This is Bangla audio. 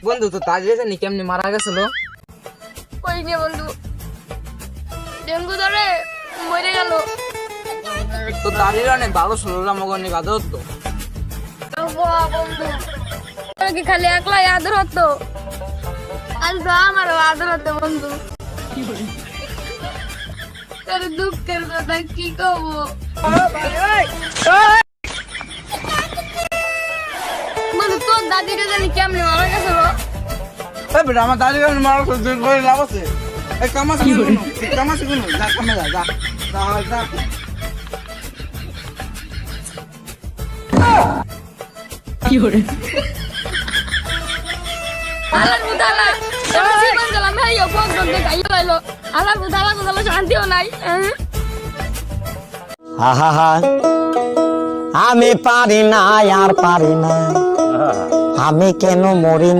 বন্ধু তো তাজিয়ে জানি কেমনি মারা গেছিল? ওই যে বন্ধু ডেঙ্গু ধরে মরে গেল। তো তাজিয়ে অনেক ভালো ছিল, আমাকে অনেক আদর হতো। বন্ধু কি খালি একলাই আদর হতো? আজ তো আমারও আদর হতো বন্ধু। তোর দুঃখের কথা কি কব? বন্ধু তোর দাদিটা জানি কেমনি মারা গেছিল। এই বেটা আমার দাদি কেমনি মারা গেছিল তুই করে লাভ আছে? এই কামাসি কোনো কামাসি কোনো যা কামে যা যা যা যা। আলার বুদালা আমার জীবন গেলাম ভাই ও কোন কোন দেখাইলো লাইলো। আলার বুদালা কোন শান্তিও নাই। আহা আমি পারি না আর পারি না, আমি কেন মরি না।